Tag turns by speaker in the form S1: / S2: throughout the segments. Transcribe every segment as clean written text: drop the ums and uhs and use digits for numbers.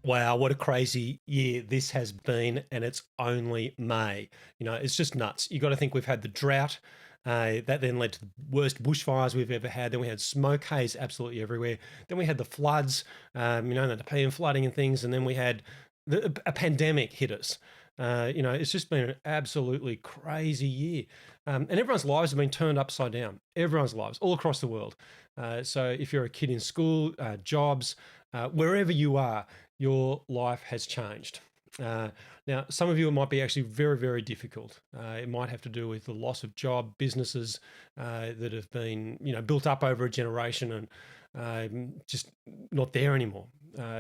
S1: Wow, what a crazy year this has been, and it's only May. It's just nuts. You got to think we've had the drought, that then led to the worst bushfires we've ever had. Then we had smoke haze absolutely everywhere. Then we had the floods, the Nepean flooding and things, and then we had a pandemic hit us. It's just been an absolutely crazy year. And everyone's lives have been turned upside down. Everyone's lives, all across the world. So if you're a kid in school, jobs, wherever you are, your life has changed. Now, some of you, it might be actually very, very difficult. It might have to do with the loss of job, businesses that have been, built up over a generation and just not there anymore.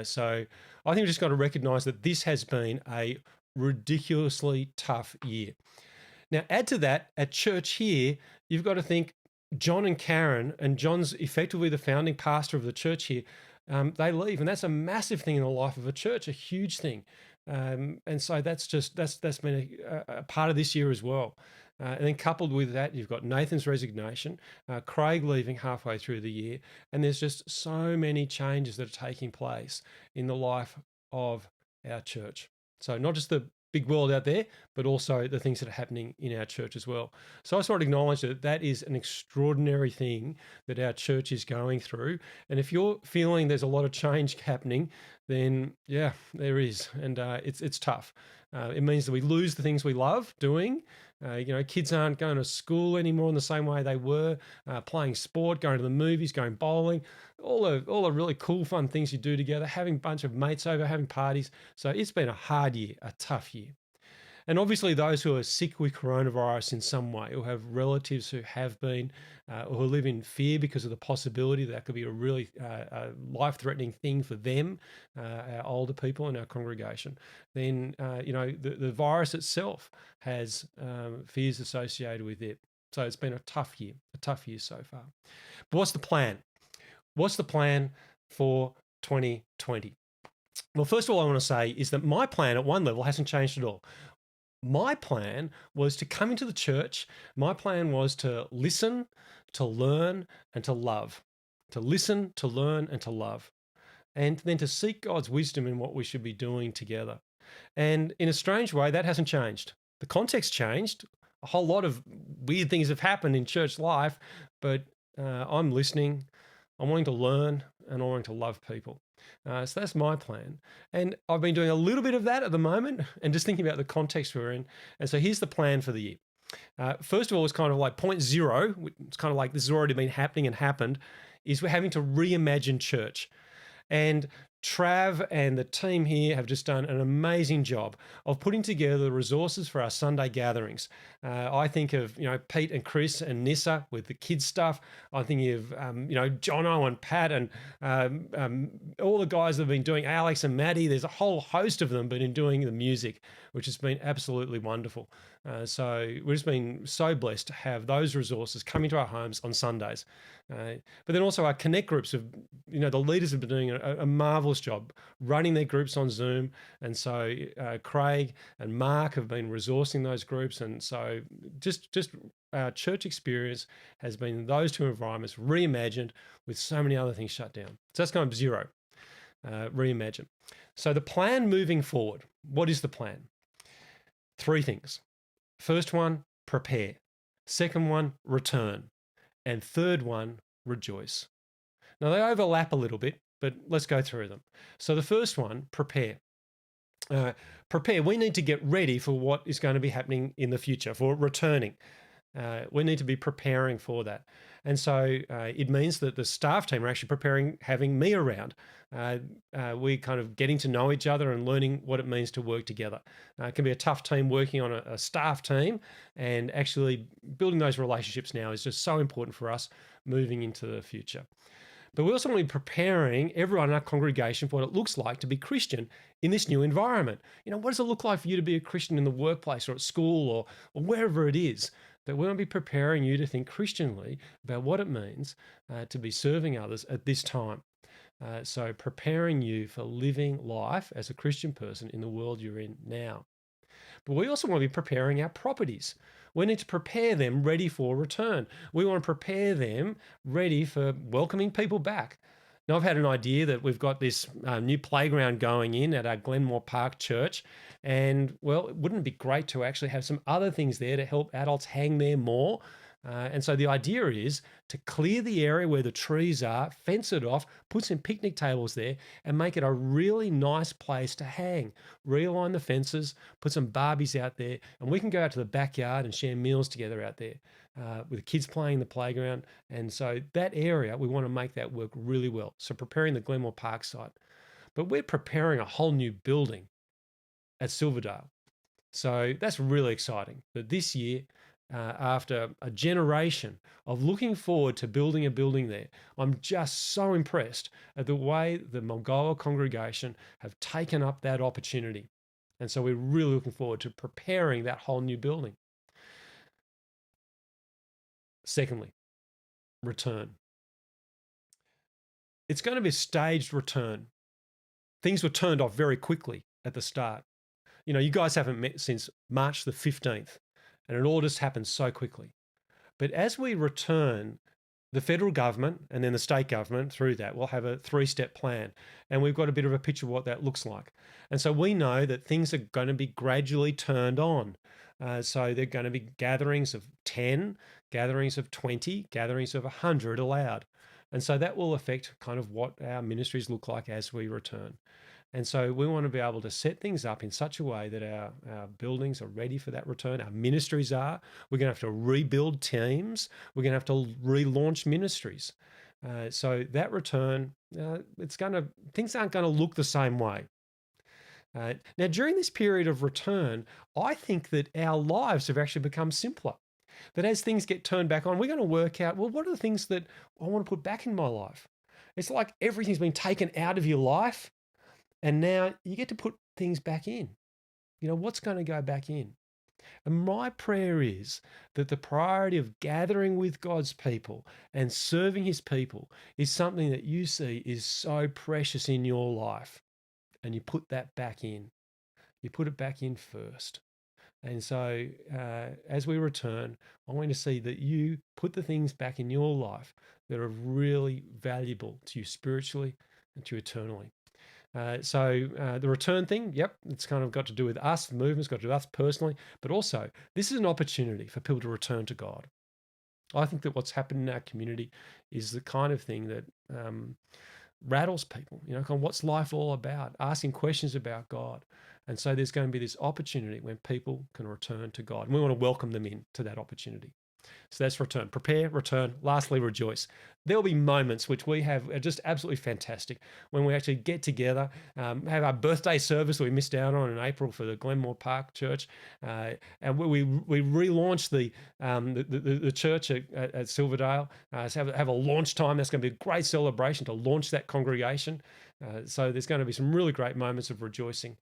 S1: So I think we've just got to recognise that this has been a ridiculously tough year. Now, add to that, at church here, you've got to think John and Karen, and John's effectively the founding pastor of the church here. They leave, and that's a massive thing in the life of a church, a huge thing. And so that's been a part of this year as well. And then coupled with that, you've got Nathan's resignation, Craig leaving halfway through the year, and there's just so many changes that are taking place in the life of our church. So not just the big world out there, but also the things that are happening in our church as well. So I just want to acknowledge that that is an extraordinary thing that our church is going through. And if you're feeling there's a lot of change happening, then yeah, there is. And it's tough. It means that we lose the things we love doing. Kids aren't going to school anymore in the same way they were, playing sport, going to the movies, going bowling, all the really cool, fun things you do together, having a bunch of mates over, having parties. So it's been a hard year, a tough year. And obviously those who are sick with coronavirus in some way, or have relatives who have been, or who live in fear because of the possibility that could be a really life-threatening thing for them, our older people in our congregation, then, the virus itself has fears associated with it. So it's been a tough year so far. But what's the plan? What's the plan for 2020? Well, first of all, I want to say is that my plan at one level hasn't changed at all. My plan was to come into the church. My plan was to listen, to learn, and to love. To listen, to learn, and to love. And then to seek God's wisdom in what we should be doing together. And in a strange way, that hasn't changed. The context changed. A whole lot of weird things have happened in church life, but I'm listening. I'm wanting to learn, and I'm wanting to love people. So that's my plan. And I've been doing a little bit of that at the moment and just thinking about the context we're in. And so here's the plan for the year. First of all, it's kind of like point zero. It's kind of like this has already been happening and happened, is we're having to reimagine church. And Trav and the team here have just done an amazing job of putting together the resources for our Sunday gatherings. I think of, Pete and Chris and Nissa with the kids stuff. I think of, Jono and Pat and all the guys that have been doing, Alex and Maddie. There's a whole host of them, but in doing the music, which has been absolutely wonderful. So we've just been so blessed to have those resources come into our homes on Sundays. But then also our Connect groups of, the leaders have been doing a marvelous job running their groups on Zoom. And so Craig and Mark have been resourcing those groups. And so just our church experience has been those two environments reimagined with so many other things shut down. So that's kind of zero, reimagine. So the plan moving forward, what is the plan? Three things. First one, prepare. Second one, return. And third one, rejoice. Now they overlap a little bit, but let's go through them. So the first one, prepare. Prepare. We need to get ready for what is going to be happening in the future, for returning. We need to be preparing for that. And so it means that the staff team are actually preparing, having me around. We're kind of getting to know each other and learning what it means to work together. It can be a tough team working on a staff team, and actually building those relationships now is just so important for us moving into the future. But we also want to be preparing everyone in our congregation for what it looks like to be Christian in this new environment. What does it look like for you to be a Christian in the workplace or at school or wherever it is? That we want to be preparing you to think Christianly about what it means to be serving others at this time. So preparing you for living life as a Christian person in the world you're in now. But we also want to be preparing our properties. We need to prepare them ready for return. We want to prepare them ready for welcoming people back. Now, I've had an idea that we've got this new playground going in at our Glenmore Park church. And, well, wouldn't it be great to actually have some other things there to help adults hang there more? And so the idea is to clear the area where the trees are, fence it off, put some picnic tables there, and make it a really nice place to hang. Realign the fences, put some Barbies out there, and we can go out to the backyard and share meals together out there with the kids playing in the playground. And so that area, we want to make that work really well. So preparing the Glenmore Park site. But we're preparing a whole new building at Silverdale. So that's really exciting that this year, after a generation of looking forward to building a building there, I'm just so impressed at the way the Mulgoa congregation have taken up that opportunity. And so we're really looking forward to preparing that whole new building. Secondly, return. It's going to be a staged return. Things were turned off very quickly at the start. You know, you guys haven't met since March the 15th, and it all just happened so quickly. But as we return, the federal government and then the state government through that will have a 3-step plan. And we've got a bit of a picture of what that looks like. And so we know that things are going to be gradually turned on. So they're going to be gatherings of 10, gatherings of 20, gatherings of 100 allowed. And so that will affect kind of what our ministries look like as we return. And so we want to be able to set things up in such a way that our buildings are ready for that return. Our ministries are. We're going to have to rebuild teams. We're going to have to relaunch ministries. So that return, things aren't going to look the same way. Now, during this period of return, I think that our lives have actually become simpler. That as things get turned back on, we're going to work out, well, what are the things that I want to put back in my life? It's like everything's been taken out of your life, and now you get to put things back in. You know, what's going to go back in? And my prayer is that the priority of gathering with God's people and serving his people is something that you see is so precious in your life. And you put that back in. You put it back in first. And so as we return, I want to see that you put the things back in your life that are really valuable to you spiritually and to you eternally. So the return thing, yep, it's kind of got to do with us, the movement's got to do with us personally, but also this is an opportunity for people to return to God. I think that what's happened in our community is the kind of thing that rattles people, you know, kind of what's life all about, asking questions about God. And so there's going to be this opportunity when people can return to God. And we want to welcome them in to that opportunity. So that's return. Prepare, return. Lastly, rejoice. There will be moments which we have are just absolutely fantastic when we actually get together, have our birthday service that we missed out on in April for the Glenmore Park Church, and we relaunched the church at Silverdale. So have a launch time. That's going to be a great celebration to launch that congregation. So there's going to be some really great moments of rejoicing.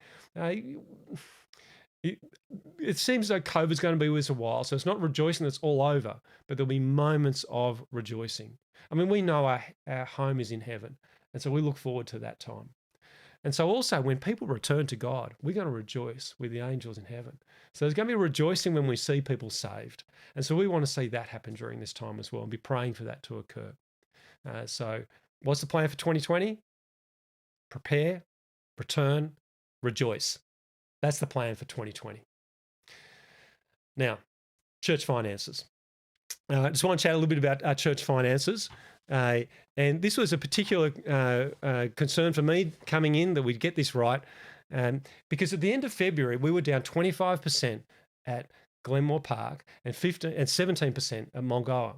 S1: It seems like COVID's going to be with us a while, so it's not rejoicing that's all over, but there'll be moments of rejoicing. I mean, we know our home is in heaven, and so we look forward to that time. And so also when people return to God, we're going to rejoice with the angels in heaven. So there's going to be rejoicing when we see people saved. And so we want to see that happen during this time as well and be praying for that to occur. So what's the plan for 2020? Prepare, return, rejoice. That's the plan for 2020. Now, church finances. I just want to chat a little bit about our church finances. And this was a particular concern for me coming in that we'd get this right. Because at the end of February, we were down 25% at Glenmore Park and 17% at Mulgoa.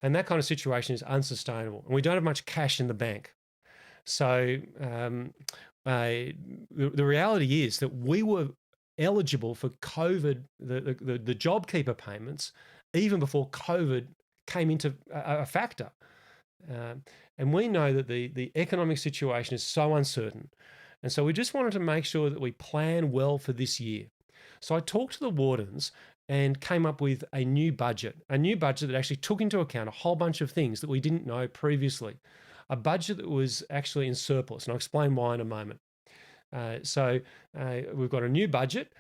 S1: And that kind of situation is unsustainable. And we don't have much cash in the bank. So the reality is that we were eligible for COVID, the JobKeeper payments, even before COVID came into a factor. And we know that the economic situation is so uncertain. And so we just wanted to make sure that we plan well for this year. So I talked to the wardens and came up with a new budget that actually took into account a whole bunch of things that we didn't know previously. A budget that was actually in surplus, and I'll explain why in a moment. So we've got a new budget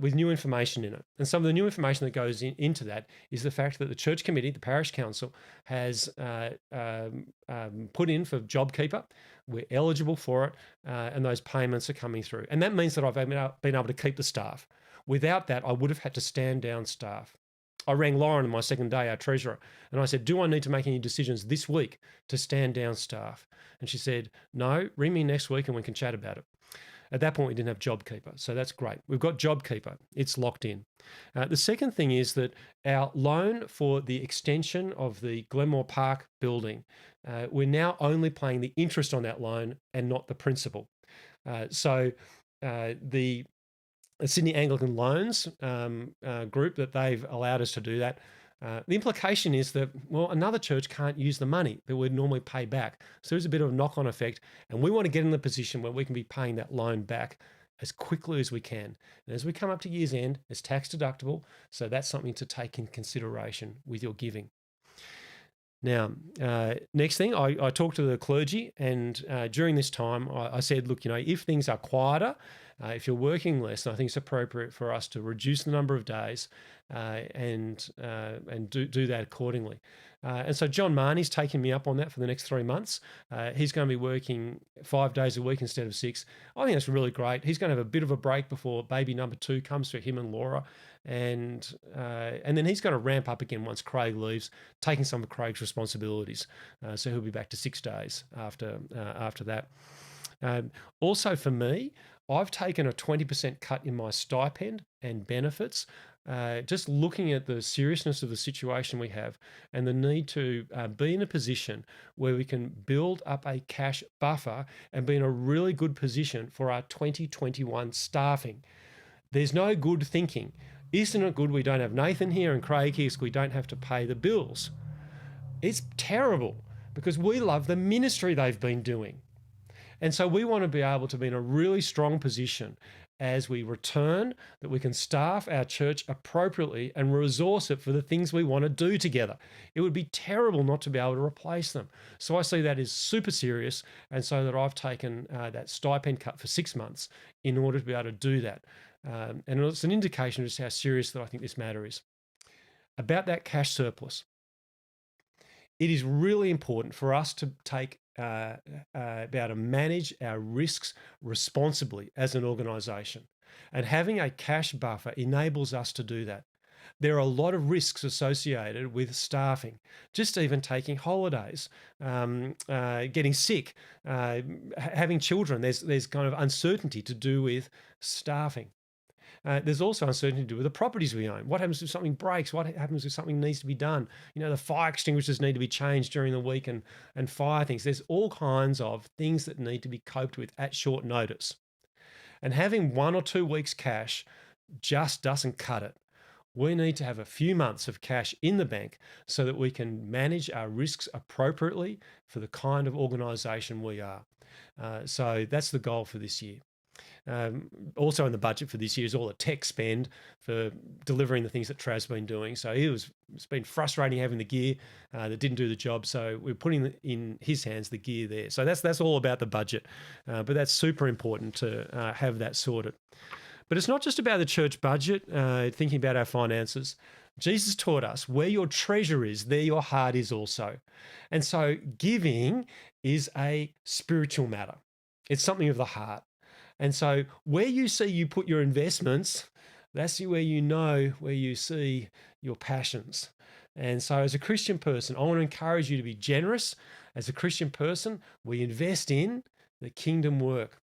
S1: with new information in it. And some of the new information that goes into that is the fact that the church committee, the parish council, has put in for JobKeeper. We're eligible for it, and those payments are coming through. And that means that I've been able to keep the staff. Without that, I would have had to stand down staff. I rang Lauren on my second day, our treasurer, and I said, do I need to make any decisions this week to stand down staff? And she said, no, ring me next week and we can chat about it. At that point, we didn't have JobKeeper, so that's great. We've got JobKeeper. It's locked in. The second thing is that our loan for the extension of the Glenmore Park building, we're now only paying the interest on that loan and not the principal. So the Sydney Anglican Loans group, that they've allowed us to do that. The implication is that, well, another church can't use the money that we'd normally pay back. So there's a bit of a knock-on effect, and we want to get in the position where we can be paying that loan back as quickly as we can. And as we come up to year's end, it's tax deductible, so that's something to take in consideration with your giving. Now, next thing, I talked to the clergy, and during this time, I said, look, if things are quieter, if you're working less, I think it's appropriate for us to reduce the number of days and do that accordingly. And so John Marnie's taken me up on that for the next 3 months. He's going to be working 5 days a week instead of 6. I think that's really great. He's going to have a bit of a break before baby number 2 comes for him and Laura. And then he's going to ramp up again once Craig leaves, taking some of Craig's responsibilities. So he'll be back to 6 days after that. Also for me, I've taken a 20% cut in my stipend and benefits, just looking at the seriousness of the situation we have and the need to be in a position where we can build up a cash buffer and be in a really good position for our 2021 staffing. There's no good thinking. Isn't it good we don't have Nathan here and Craig here so we don't have to pay the bills? It's terrible because we love the ministry they've been doing. And so we want to be able to be in a really strong position as we return, that we can staff our church appropriately and resource it for the things we want to do together. It would be terrible not to be able to replace them. So I see that as super serious, and so that I've taken that stipend cut for 6 months in order to be able to do that. And it's an indication of just how serious that I think this matter is. About that cash surplus, it is really important for us to be able to manage our risks responsibly as an organisation. And having a cash buffer enables us to do that. There are a lot of risks associated with staffing, just even taking holidays, getting sick, having children. There's kind of uncertainty to do with staffing. There's also uncertainty to do with the properties we own. What happens if something breaks? What happens if something needs to be done? The fire extinguishers need to be changed during the week and fire things. There's all kinds of things that need to be coped with at short notice. And having 1 or 2 weeks cash just doesn't cut it. We need to have a few months of cash in the bank so that we can manage our risks appropriately for the kind of organisation we are. So that's the goal for this year. Also in the budget for this year is all the tech spend for delivering the things that Trav's been doing. So it's been frustrating having the gear that didn't do the job. So we're putting in his hands the gear there. So that's all about the budget. But that's super important to have that sorted. But it's not just about the church budget, thinking about our finances. Jesus taught us where your treasure is, there your heart is also. And so giving is a spiritual matter. It's something of the heart. And so where you see you put your investments, that's where you see your passions. And so as a Christian person, I want to encourage you to be generous. As a Christian person, we invest in the kingdom work.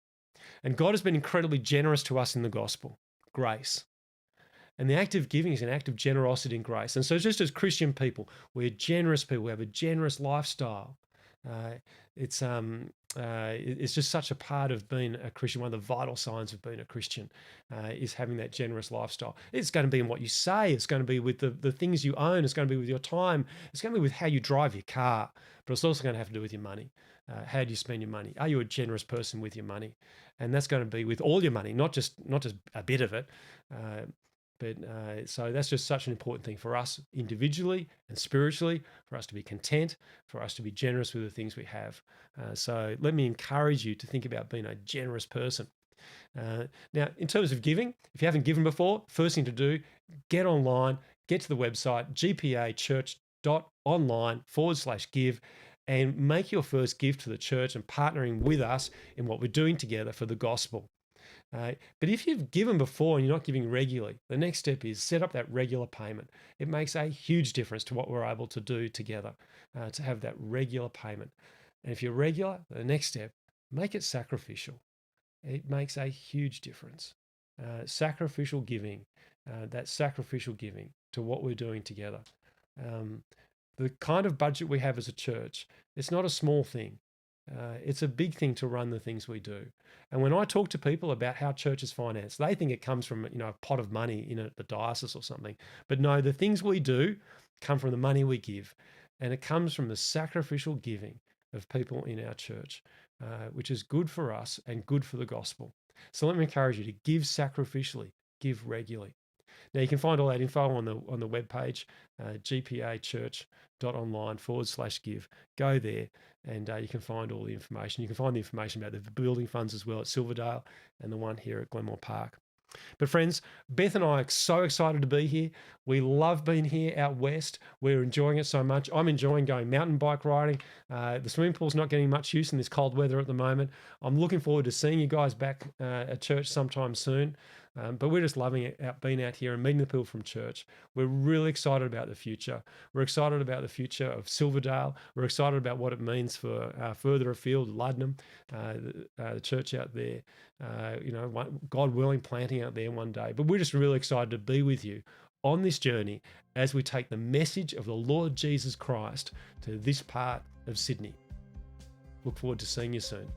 S1: And God has been incredibly generous to us in the gospel, grace. And the act of giving is an act of generosity and grace. And so just as Christian people, we're generous people. We have a generous lifestyle. It's just such a part of being a Christian. One of the vital signs of being a Christian is having that generous lifestyle. It's going to be in what you say. It's going to be with the things you own. It's going to be with your time. It's going to be with how you drive your car. But it's also going to have to do with your money. How do you spend your money? Are you a generous person with your money? And that's going to be with all your money, not just a bit of it. So that's just such an important thing for us individually and spiritually, for us to be content, for us to be generous with the things we have. So let me encourage you to think about being a generous person. Now, in terms of giving, if you haven't given before, first thing to do, get online, get to the website, gpachurch.online/give, and make your first gift to the church and partnering with us in what we're doing together for the gospel. But if you've given before and you're not giving regularly, the next step is set up that regular payment. It makes a huge difference to what we're able to do together, to have that regular payment. And if you're regular, the next step, make it sacrificial. It makes a huge difference. Sacrificial giving, that sacrificial giving to what we're doing together. The kind of budget we have as a church, it's not a small thing. It's a big thing to run the things we do. And when I talk to people about how church is financed, they think it comes from, a pot of money in the diocese or something. But no, the things we do come from the money we give. And it comes from the sacrificial giving of people in our church, which is good for us and good for the gospel. So let me encourage you to give sacrificially, give regularly. Now you can find all that info on the webpage, gpachurch.online/give. Go there and you can find all the information. You can find the information about the building funds as well at Silverdale and the one here at Glenmore Park. But friends, Beth and I are so excited to be here. We love being here out west. We're enjoying it so much. I'm enjoying going mountain bike riding. The swimming pool's not getting much use in this cold weather at the moment. I'm looking forward to seeing you guys back at church sometime soon. But we're just loving it, being out here and meeting the people from church. We're really excited about the future. We're excited about the future of Silverdale. We're excited about what it means for further afield, Luddenham, the church out there. God willing, planting out there one day. But we're just really excited to be with you on this journey as we take the message of the Lord Jesus Christ to this part of Sydney. Look forward to seeing you soon.